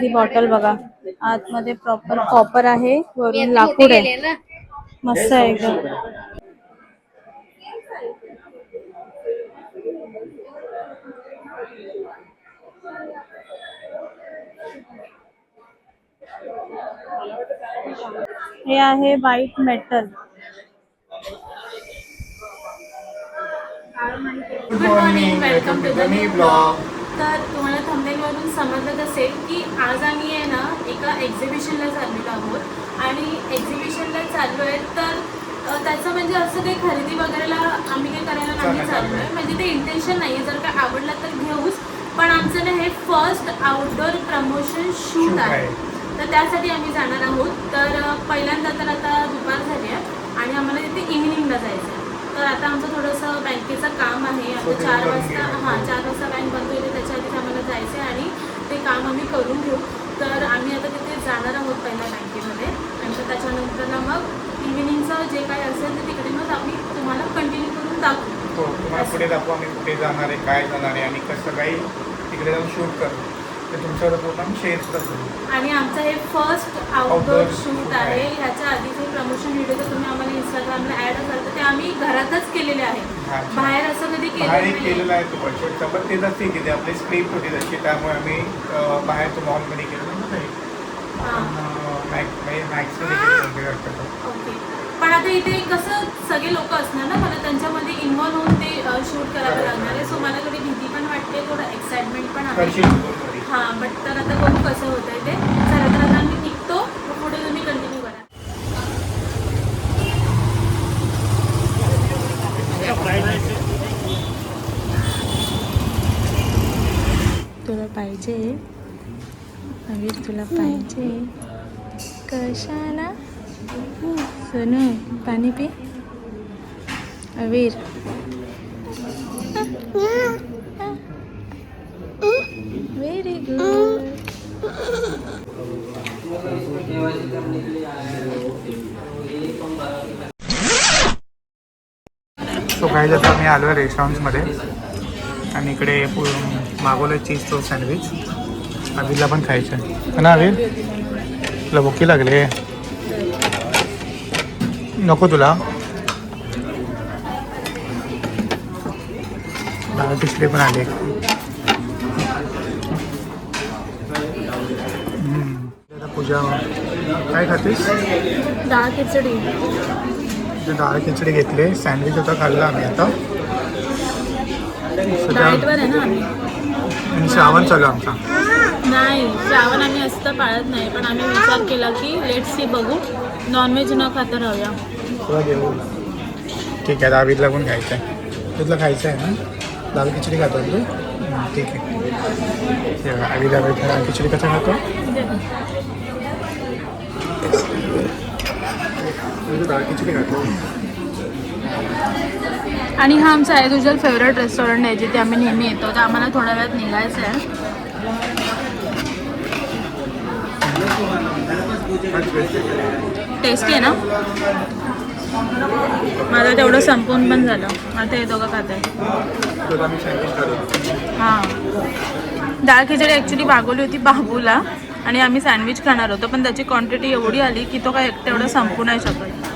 ही bottle बघा, आतमध्ये proper copper आहे, वरून लाकूड आहे, मस्त आहे एकदम. हे आहे white metal. Good morning, welcome to the new blog. तर तुम्हाला थंबनेलवरून समजलं असेल की आज आम्ही आहे ना एका एक्झिबिशनला चाललेलो आहोत आणि एक्झिबिशनला चाललो आहे. तर त्याचं म्हणजे असं काही खरेदी वगैरेला आम्ही काही करायला नाही चाललो आहे, म्हणजे ते इंटेन्शन नाही आहे. जर का आवडलं तर घेऊच, पण आमचं ना हे फर्स्ट आउटडोअर प्रमोशन शूट आहे, तर त्यासाठी आम्ही जाणार आहोत. तर पहिल्यांदा तर आता दुपार झाली आहे आणि आम्हाला तिथे इव्हिनिंगला जायचं आहे. तर आता आमचं थोडंसं बँकेचं काम आहे. आता 4 वाजता 4 वाजता बँक बंद होईल, त्याच्या आधी आम्हाला जायचं आहे आणि ते काम आम्ही करून घेऊ. तर आम्ही आता तिथे जाणार आहोत पहिल्या बँकेमध्ये आणि त्याच्यानंतर ना मग इव्हिनिंगचं जे काही असेल ते तिकडे मग आम्ही तुम्हाला कंटिन्यू करून दाखवू. हो, तुम्हाला पुढे दाखवू आम्ही कुठे जाणार आहे, काय जाणार आहे आणि कसं काही तिकडे जाऊन शूट करू ते तुमच्यावर पूर्ण शेअर सुद्धा करू. आणि आमचं हे फर्स्ट आउटडोअर शूट आहे. ह्याच्या आधीचे प्रमोशन व्हिडिओ जर तुम्ही आम्हाला इंस्टाग्रामला ॲड असाल तर ते आम्ही घरातच केलेले आहेत, बाहेर असं कधी केलेलं आहे. तो बजेटचा पण ते नसते की ते आपली स्क्रिप्ट होती तशी, त्यामुळे आम्ही बाहेर तो मॉलमध्ये केलं नाही. ओके, पण आता इथे कसं सगळे लोक असणार ना, मला त्यांच्यामध्ये इन्व्हॉल्व होऊन ते शूट करावं लागणार आहे. सो मला थोडी भीती पण वाटते, थोडं एक्साइटमेंट पण आहे. हां, बट तर आता बघू कसं होतं आहे ते. चला तर आता आम्ही निघतो, पुढे तुम्ही कंटिन्यू करा. तुला पाहिजे अवीर, तुला पाहिजे कशाला? सोनू पाणी पी. अवीर व्हेरी गुड. सो काही आता मी आलो आहे रेस्टॉरंट्समध्ये आणि इकडे मागवलं चीज टोस्ट सँडविच. अवीरला पण खायचं आहे ना. अवीर, तुला भुकी लागले? नको तुला? डाळ खिचडी पण आली. पूजा काय खातेस? डाळ खिचडी. डाळ खिचडी घेतली, सँडविच होता, खाल्ला आम्ही. आता डाएटवर आहे ना आम्ही. आणि श्रावण चालू आमचा. नाही, श्रावण आम्ही असं पाळत नाही, पण आम्ही विचार केला की लेट्स सी, बघू नॉनव्हेज न खाता राहूया. तुला देऊ? ठीक आहे, दावीदला पण खायचं आहे. तुला खायचं आहे ना? डाळ खिचडी खातो तू? ठीक आहे. आवी दावी डाळ खिचडी कसं खातो? डाळ खिचडी खातो. आणि हा आमचा ॲज युजल फेवरेट रेस्टॉरंट आहे जिथे आम्ही नेहमी येतो. तर आम्हाला थोड्या वेळात निघायचं आहे. टेस्टी आहे ना? माझं तेवढं संपून पण झालं. आता हे दोघं खात आहे. हां, डाळ खिचडी ॲक्च्युली मागवली होती बाबूला आणि आम्ही सँडविच खाणार होतो, पण त्याची क्वांटिटी एवढी आली की तो काय एकटं एवढं संपू नाही शकत.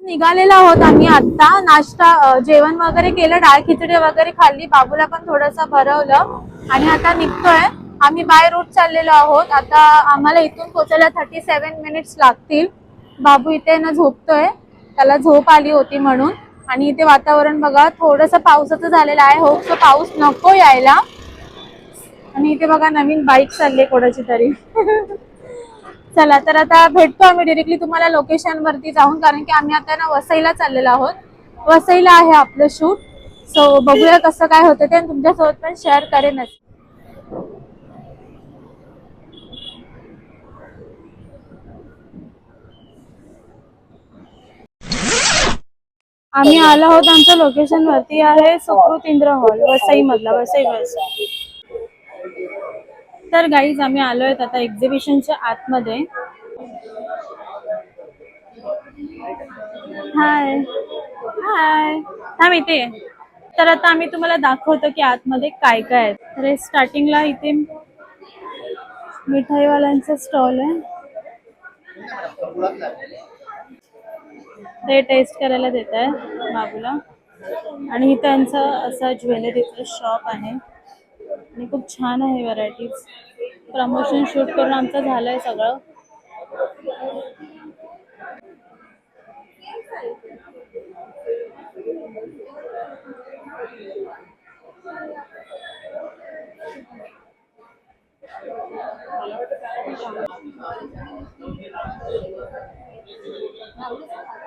निघालेलो आहोत आम्ही आत्ता. नाश्ता जेवण वगैरे केलं, डाळ खिचडी वगैरे खाल्ली, बाबूला पण थोडंसं भरवलं आणि आता निघतोय. आम्ही बाय रूट चाललेलो आहोत. आता आम्हाला इथून पोहोचायला 37 मिनिट्स लागतील. बाबू इथे ना झोपतोय, त्याला झोप आली होती म्हणून. आणि इथे वातावरण बघा, थोडंसं पावसाचं झालेलं आहे. होप सो पाऊस नको यायला. आणि इथे बघा नवीन बाईक चालली आहे कोणाची तरी. चला तर आता भेटतो आम्ही डायरेक्टली तुम्हाला लोकेशन वरती जाऊन, कारण की आम्ही आता ना वसईला चाललेलो आहोत. वसईला आहे आपलं शूट. सो बघूया कसं काय होतं ते, तुमच्यासोबत पण शेअर करेनच. आम्ही आलो आहोत, आमच्या लोकेशन वरती आहे सुकृत इंद्र हॉल, वसई मधला, वसई वेस्ट. तर गाईज आम्ही आलोय आता एक्झिबिशनच्या आतमध्ये. हाय हाय, थांब इथे. तर आता आम्ही तुम्हाला दाखवतो की आतमध्ये काय काय आहे. तर स्टार्टिंगला इथे मिठाईवाल्यांचा स्टॉल आहे, ते टेस्ट करायला देत आहे बाबूला. आणि इथं त्यांचं असं ज्वेलरीचं शॉप आहे आणि खूप छान आहे व्हरायटीज. प्रमोशन शूट करून आमचं झालंय सगळं.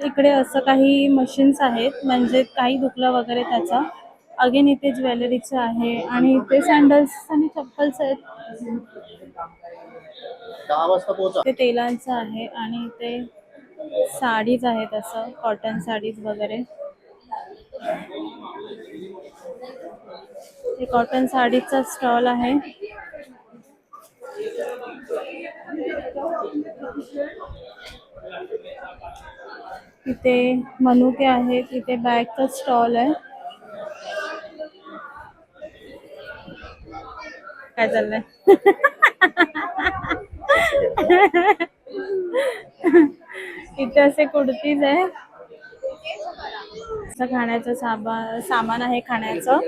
इकडे असं काही मशीन्स आहेत, म्हणजे काही दुखलं वगैरे त्याचा. अगेन इथे ज्वेलरीचं आहे आणि इथे सँडल्स आणि चप्पल्स आहेत. ते तेलांचं आहे आणि इथे साडीज आहेत, असं कॉटन साडीज वगैरे. हे कॉटन साडीचा स्टॉल आहे. इथे मनुके आहेत, इथे बॅगचा स्टॉल आहे. काय चाललंय? इथे असे कुर्तीज आहे. असं खाण्याचं सामान आहे खाण्याचं,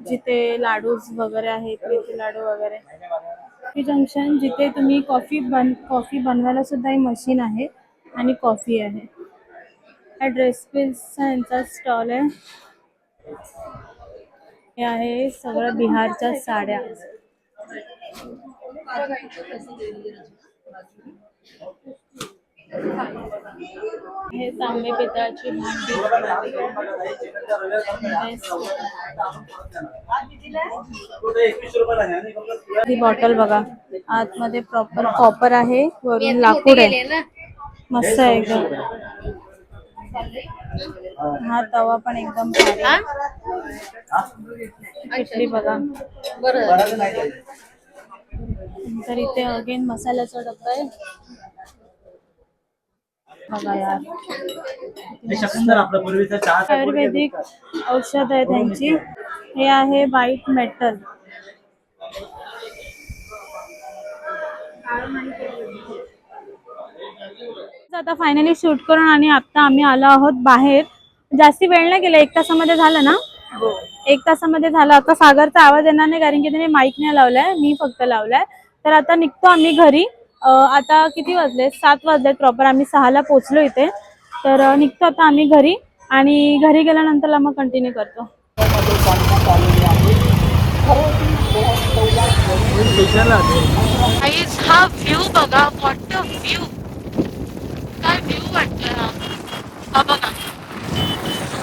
जिथे लाडू वगैरे आहेत, मेथी लाडू वगैरे. कॉफी जंक्शन, जिथे तुम्ही कॉफी बनवायला सुद्धा ही मशीन आहे आणि कॉफी आहे. हा ड्रेस पीसचा यांचा स्टॉल आहे. हे आहे सगळं बिहारच्या साड्या. हे तांबे पितळाची भांडी. ही बॉटल बघा, आतमध्ये प्रॉपर कॉपर आहे, वरून लाकूड आहे. मस्त आहे एकदम. हा तवा पण एकदम भारी. इकडे बघा. तर इथे अगेन मसाल्याचा डब्बा आहे बघा यार. आयुर्वेदिक औषध आहे त्यांची. हे आहे व्हाईट मेटल. आता फायनली शूट करून आणि आता आम्ही आलो आहोत बाहेर. जास्ती वेळ नाही गेला, 1 तासामध्ये झालं ना? 1 तासामध्ये झालं. आता सागरचा आवाज येणार नाही कारण की त्याने माईक नाही लावलाय, मी फक्त लावलाय. तर आता निघतो आम्ही घरी. आता किती वाजले? 7 वाजलेत प्रॉपर. आम्ही 6ला पोहोचलो इथे. तर निघतो आता आम्ही घरी आणि घरी गेल्यानंतर मग कंटिन्यू करतो. हा व्ह्यू बघा, व्हॉट अ व्ह्यू. काय व्ह्यू वाटतोय हा बघा.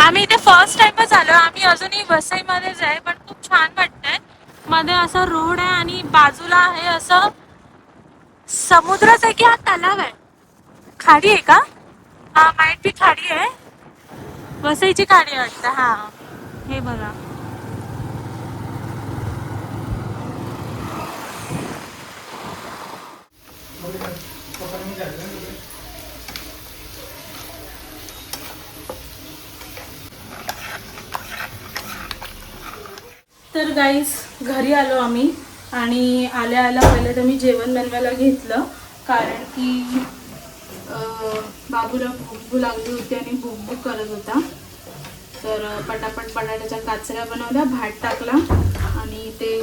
आम्ही इथे फर्स्ट टाइमच आलो. आम्ही अजूनही वसईमध्येच आहे, पण खूप छान वाटतंय. मध्ये असा रोड आहे आणि बाजूला आहे असं समुद्रच आहे की हा तलाव आहे? खाडी आहे का? हा, माहित बी खाडी आहे. वसईची खाडी वाटतं. हा, हे बघा. तर गाईस, घरी आलो आम्ही आणि आल्या पहिले तर मी जेवण बनवायला घेतलं, कारण की बाबूला भूक लागली होती आणि भूक करत होता. तर पटापट बटाट्याच्या काचऱ्या बनवल्या, भात टाकला आणि ते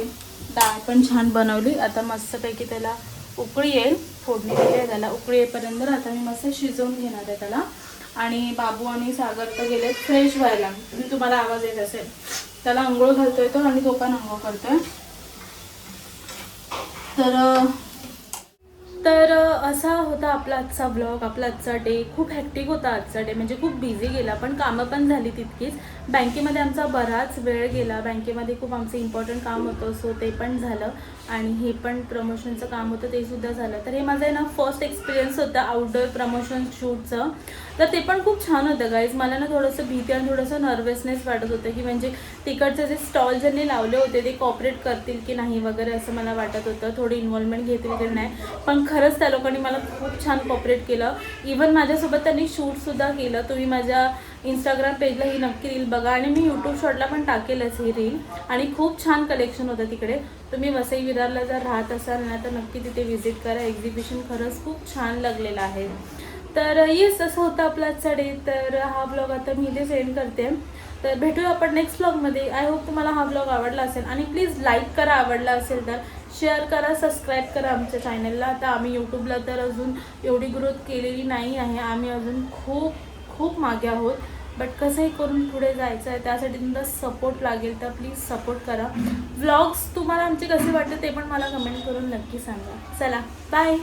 डाळ पण छान बनवली. आता मस्तपैकी त्याला उकळी येईल, फोडणी दिली आहे त्याला. उकळी येईपर्यंत आता मी मस्त शिजवून घेणार आहे त्याला. आणि बाबू आणि सागर तर गेले फ्रेश व्हायला. तुम्हाला आवाज येत असेल. त्याला आंघोळ घालतोय तो आणि तो पण आंघोळ करतोय. तर असा होता आपला आजचा ब्लॉग, आपला आजचा डे. खूप हॅक्टिक होता आजचा डे, म्हणजे खूप बिझी गेला, पण कामं पण झाली तितकीच. बँकेमध्ये आमचा बराच वेळ गेला. बँकेमध्ये खूप आमचं इम्पॉर्टंट काम होतं, सो ते पण झालं. आणि हे पण प्रमोशनचं काम होतं, ते सुद्धा झालं. तर हे माझं आहे ना फर्स्ट एक्सपिरियन्स होतं आउटडोअर प्रमोशन शूटचं. तर ते पण खूप छान होतं गाईज. मला ना थोडंसं भीती आणि थोडंसं नर्वसनेस वाटत होतं, की म्हणजे तिकडचे जे स्टॉल ज्यांनी लावले होते ते कॉपरेट करतील की नाही वगैरे, असं मला वाटत होतं. थोडी इन्व्हॉल्वमेंट घेतील की नाही. पण खरंच त्या लोकांनी मला खूप छान कॉपरेट केलं. इवन माझ्यासोबत त्यांनी शूटसुद्धा केलं. तुम्ही माझ्या इंस्टाग्राम पेजला ही नक्की रील बघा आणि मी यूट्यूब शॉर्टला पण टाकेलच ही रील. आणि खूप छान कलेक्शन होतं तिकडे. तुम्ही वसई विरारला जर राहत असाल ना तर नक्की तिथे व्हिजिट करा. एक्झिबिशन खरंच खूप छान लागलेलं आहे. तर येस, असं होतं आपला आजचा डे. तर हा ब्लॉग आता मी इथे सेंड करते. तर भेटूया आपण नेक्स्ट ब्लॉगमध्ये. आय होप तुम्हाला हा ब्लॉग आवडला असेल आणि प्लीज लाईक करा आवडला असेल तर, शेअर करा, सबस्क्राईब करा आमच्या चॅनलला. आता आम्ही यूट्यूबला तर अजून एवढी ग्रोथ केलेली नाही आहे. आम्ही अजून खूप खूप मागे आहोत. बट कसंही करून पुढे जायचं आहे, त्यासाठी तुमचा सपोर्ट लागेल. तर प्लीज सपोर्ट करा. व्लॉग्स तुम्हाला आमचे कसे वाटते ते पण मला कमेंट करून नक्की सांगा. चला बाय.